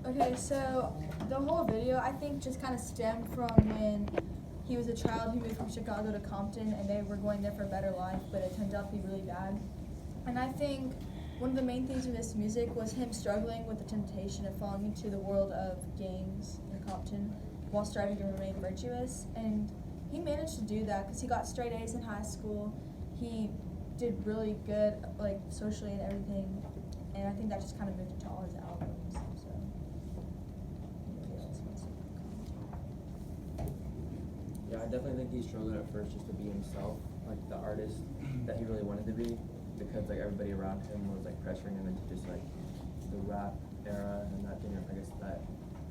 Okay, so the whole video I think just kind of stemmed from when he was a child who moved from Chicago to Compton and they were going there for a better life, but it turned out to be really bad. And I think one of the main things in this music was him struggling with the temptation of falling into the world of gangs in Compton while striving to remain virtuous. And he managed to do that because he got straight A's in high school. He did really good, like, socially and everything. And I think that just kind of moved into all his albums. So. Yeah, I definitely think he struggled at first just to be himself, like the artist that he really wanted to be, because like everybody around him was like pressuring him into just like the rap era and that thing, I guess that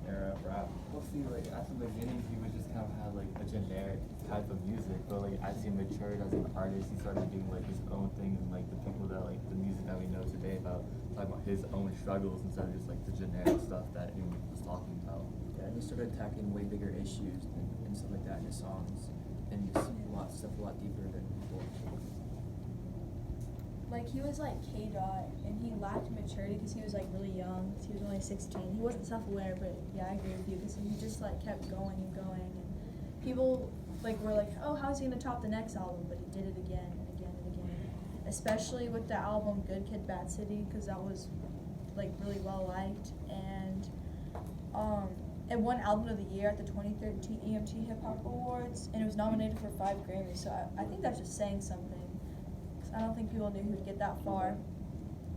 era of rap. Well, see, like at the beginning, he would just kind of have like a generic type of music, but like as he matured as an artist, he started doing like his own thing, and like the people that like the music that we know today about talking about his own struggles instead of just like the generic stuff that he was talking about. Yeah, and he started attacking way bigger issues and stuff like that in his songs, and just stuff a lot deeper than before. Like, he was like K-Dot, and he lacked maturity because he was like really young. He was only 16. He wasn't self-aware, but yeah, I agree with you because he just like kept going and going, and people like were like, oh, how's he gonna top the next album? But he did it again and again and again. Especially with the album Good Kid, Bad City, because that was like really well liked, and it won Album of the Year at the 2013 EMT Hip Hop Awards, and it was nominated for 5 Grammys. So I think that's just saying something. I don't think people knew he would get that far.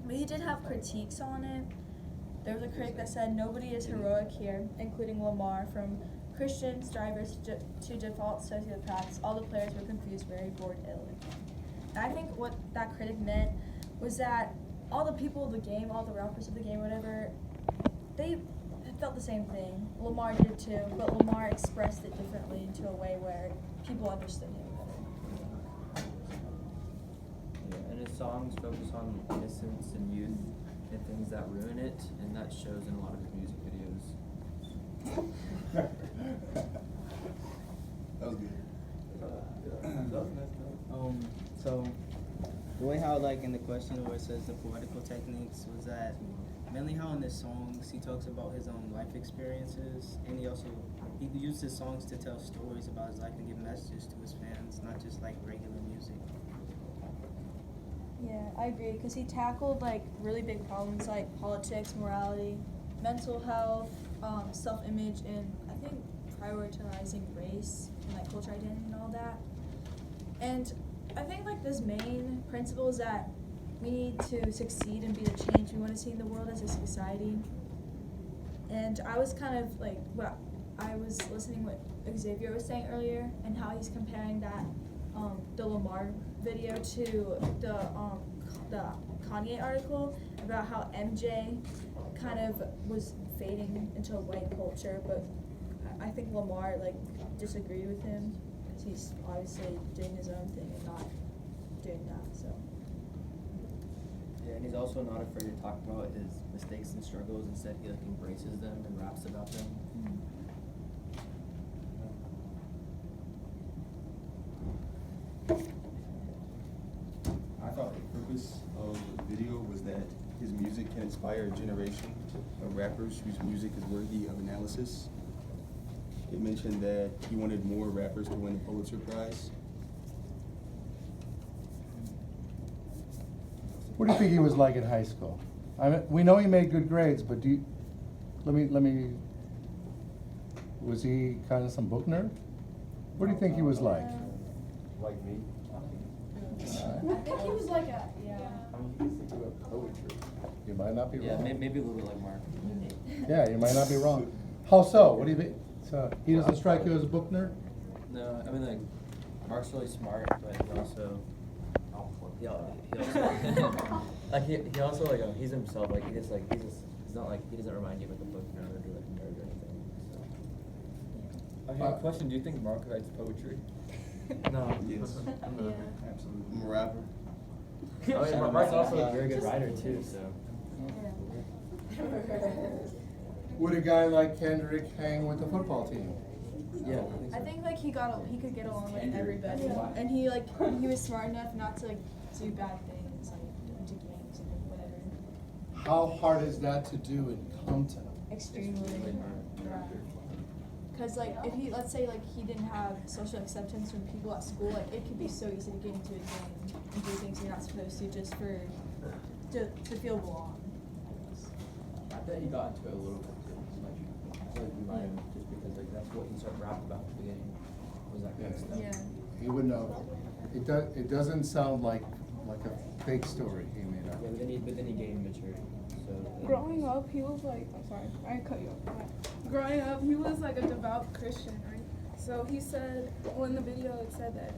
But he did have critiques on it. There was a critic that said, nobody is heroic here, including Lamar, from Christians, drivers, to default sociopaths. All the players were confused, very bored, ill. And I think what that critic meant was that all the people of the game, all the rappers of the game, whatever, they felt the same thing. Lamar did too, but Lamar expressed it differently into a way where people understood him better. Yeah, and his songs focus on innocence and youth and things that ruin it, and that shows in a lot of his music videos. That was good. So the way how like in the question where it says the poetical techniques was that mainly how in his songs he talks about his own life experiences, and he used his songs to tell stories about his life and give messages to his fans, not just like regular music. Yeah, I agree, because he tackled like really big problems like politics, morality, mental health, self-image, and I think prioritizing race and like culture identity and all that. And I think like this main principle is that we need to succeed and be the change we want to see in the world as a society. And I was kind of like, I was listening what Xavier was saying earlier and how he's comparing that the Lamar video to the Kanye article about how MJ kind of was fading into a white culture, but I think Lamar like disagreed with him because he's obviously doing his own thing and not doing that. So. Yeah, and he's also not afraid to talk about his mistakes and struggles. Instead, he like embraces them and raps about them. Mm-hmm. I thought the purpose of the video was that his music can inspire a generation of rappers whose music is worthy of analysis. It mentioned that he wanted more rappers to win the Pulitzer Prize. What do you think he was like in high school? I mean, we know he made good grades, but let me, was he kind of some book nerd? What do you think he was like? Like me. I think he was like a, yeah. I mean, he can think about poetry. You might not be Yeah, wrong. maybe a little bit like Mark. Yeah, you might not be wrong. How so? What do you think? So he doesn't strike you as a book nerd? No, I mean like Mark's really smart, but he also like he also like he's himself, like he's not like he doesn't remind you of like a book nerd or like a nerd or anything. So. I have a question. Do you think Mark writes poetry? No. Yes. Yeah. Absolutely. I'm a rapper. Oh yeah, Mark's also a very good writer too. So. Would a guy like Kendrick hang with the football team? Yeah. I think like he could get along with everybody, and he was smart enough not to like do bad things like into games and whatever. How hard is that to do in Compton? extremely. Yeah. Cause like if he, let's say like he didn't have social acceptance from people at school, like it could be so easy to get into a gang and do things you're not supposed to just to feel belong. I bet he got into it a little bit too. Like, I feel like he might have, just because like that's what he started rapping about at the beginning, was that kind of stuff. Yeah. He would know. It doesn't sound like a fake story he made up. Yeah, but then he gained maturity. So Growing up, he was like, I'm sorry, I cut you off. Growing up, he was like a devout Christian, right? So he said, well, in the video, it said that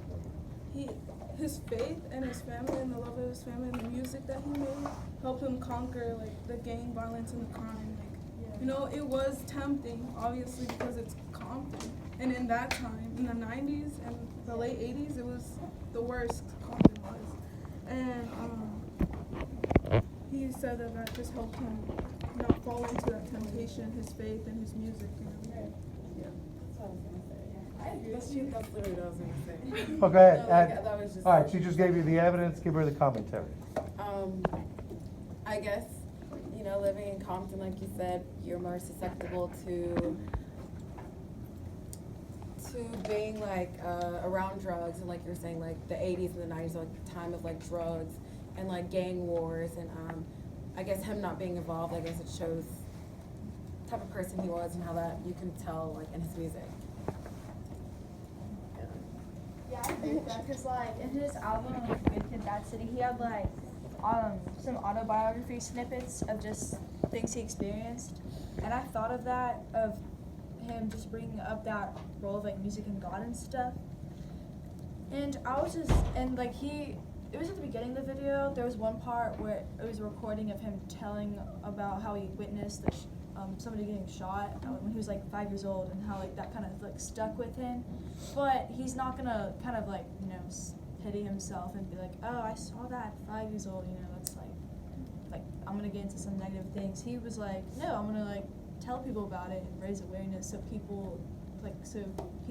his faith and his family and the love of his family and the music that he made helped him conquer like the gang violence and the crime. Like, you know, it was tempting, obviously, because it's Compton. And in that time, in the 90s and the late 80s, it was the worst Compton was. And he said that just helped him not fall into that temptation, his faith and his music. You know? That's literally what I was gonna say. Oh, go ahead. No, like, that was just. All right, she just gave you the evidence. Give her the commentary. I guess, you know, living in Compton, like you said, you're more susceptible to being like around drugs, and like you're saying, like the 80s and the 90s are like the time of like drugs and like gang wars, and I guess him not being involved, I guess it shows the type of person he was and how that you can tell like in his music. Yeah, I agree with that, cause like in his album Good Kid, Bad City, he had like some autobiography snippets of just things he experienced, and I thought of that, of him just bringing up that role of like music and God and stuff, and I was just, and like it was at the beginning of the video, there was one part where it was a recording of him telling about how he witnessed somebody getting shot when he was like 5 years old, and how like that kind of like stuck with him. But he's not gonna kind of like, you know, pity himself and be like, oh, I saw that at 5 years old, you know, that's like I'm gonna get into some negative things. He was like, no, I'm gonna like tell people about it and raise awareness so people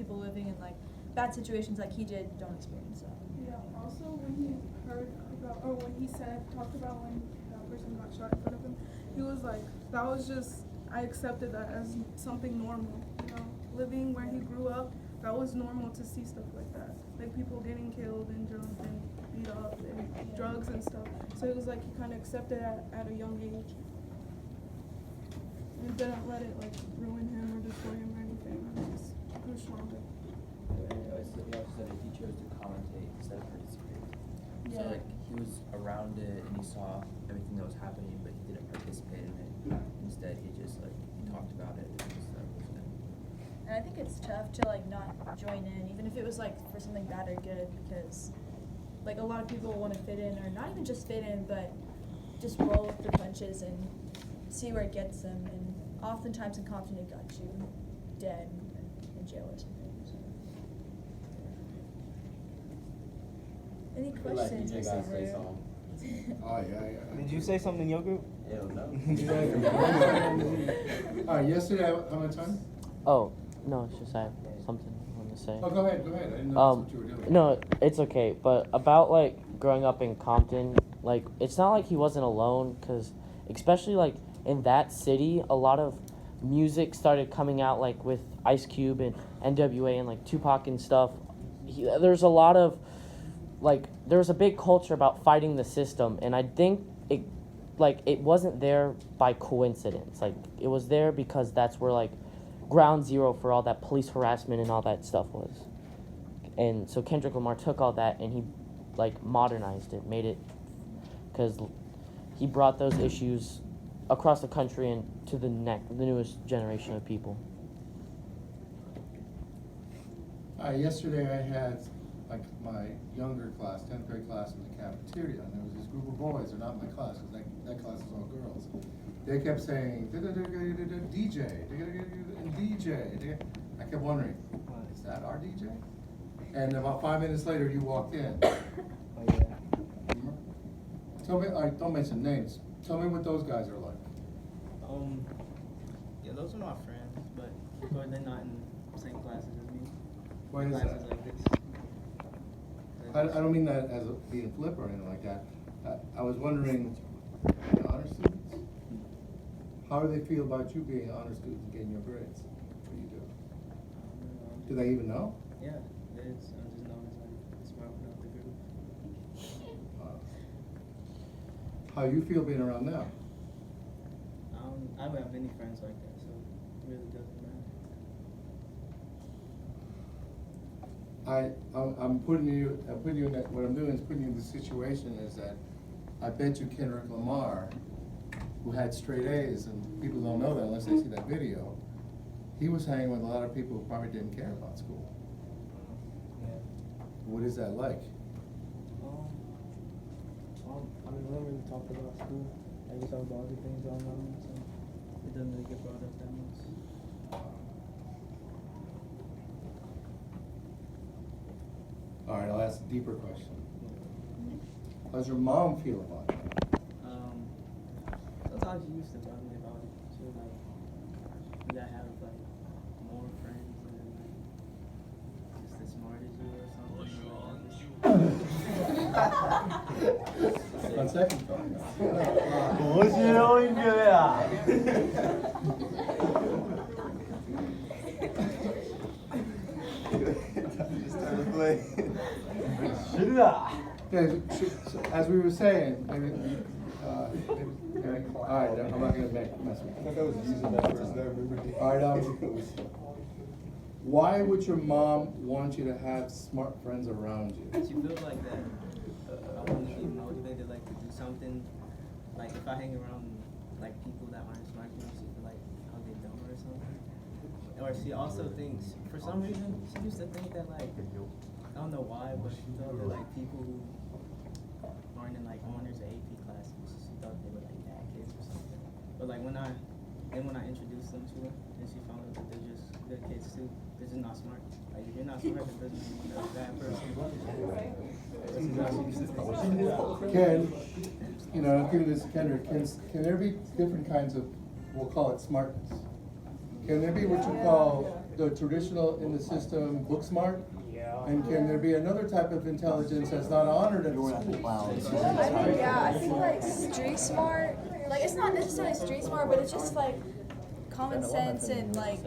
living in like bad situations like he did don't experience that. Yeah, also when he heard about, or when he talked about when that person got shot in front of him, he was like, that was just, I accepted that as something normal, you know, living where he grew up, that was normal to see stuff like that, like people getting killed and jumped and beat up and drugs and stuff, so it was like he kind of accepted it at a young age, and didn't let it like ruin him or destroy him or anything, he just grew stronger. He also said that he chose to commentate instead of participate. So Yeah. like he was around it and he saw everything that was happening, but he didn't participate in it. Instead, he just like talked about it and just was in. And I think it's tough to like not join in, even if it was like for something bad or good, because like a lot of people want to fit in, or not even just fit in, but just roll with the punches and see where it gets them. And oftentimes in Compton, it got you dead in jail or something. Any questions, Mr. Lou? Oh yeah. Did you say something in your group? Hell no. All right. Yesterday, how much time? Oh, no, it's just I have something I want to say. Oh, go ahead. I didn't know that's what you were doing. No, it's okay. But about, like, growing up in Compton, like, it's not like he wasn't alone, because especially, like, in that city, a lot of music started coming out, like, with Ice Cube and NWA and, like, Tupac and stuff. There's a lot of, like, there was a big culture about fighting the system, and I think it wasn't there by coincidence. Like, it was there because that's where, like, ground zero for all that police harassment and all that stuff was. And so Kendrick Lamar took all that and he, like, modernized it, made it, because he brought those issues across the country and to the newest generation of people. Yesterday I had like my younger class, 10th grade class, in the cafeteria, and there was this group of boys. They're not in my class because that class is all girls. They kept saying DJ and DJ. I kept wondering, is that our DJ? And about 5 minutes later, you walked in. Oh yeah. Tell me, don't mention names. Tell me what those guys are like. Yeah, those are my friends, but they're not in the same classes as me. Why is Classes that? like this. I don't mean that as being flip or anything like that. I was wondering, honor students? How do they feel about you being an honor student and getting your grades? What do you do? Do they even know? Yeah, it's, I'm just known as like the smart one of the group. How you feel being around them? I don't have any friends like that, so it really doesn't matter. I'm putting you in that, what I'm doing is putting you in the situation is that I bet you Kendrick Lamar, who had straight A's, and people don't know that unless they see that video, he was hanging with a lot of people who probably didn't care about school. Yeah. What is that like? I mean, we don't really talk about school. I just talk about other things online, so it doesn't really get brought up that much. All right, I'll ask a deeper question. How's your mom feel about it? Sometimes she used to tell me about it. She was like, you gotta have like more friends and like just as smart as you or something. On second thought. 面白いんだよ。知るわ。 Yeah, so as we were saying, maybe, all right, I'm not gonna mess with I you. thought that was using that first, I remember. All right, why would your mom want you to have smart friends around you? She feels like that I want to be motivated, like to do something. Like if I hang around like people that aren't smart, she feel like I'll get dumber or something. Or she also thinks, for some reason, she used to think that like, I don't know why, but she thought that like people who aren't in like honors or AP classes, she thought they were like bad kids or something. But like when I introduced them to her, then she found out that they're just good kids too. They're just not smart. Like if you're not smart, it doesn't mean you're a bad person. Can, you know, I'm giving this to Kendrick, can there be different kinds of, we'll call it smartness? Can there be what you call the traditional in the system book smart? And can there be another type of intelligence that's not honored at the school? I think like street smart, like it's not necessarily street smart, but it's just like common sense and like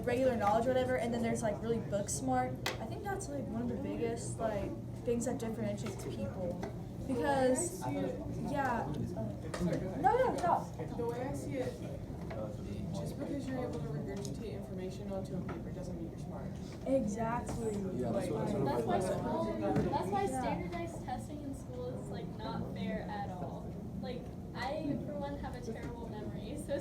regular knowledge or whatever. And then there's like really book smart. I think that's like one of the biggest like things that differentiates people. Because no. The way I see it, just because you're able to regurgitate information onto a paper doesn't mean you're smart. Exactly. Yeah, Like, That's why standardized testing in school is like not fair at all. Like I for one have a terrible memory, so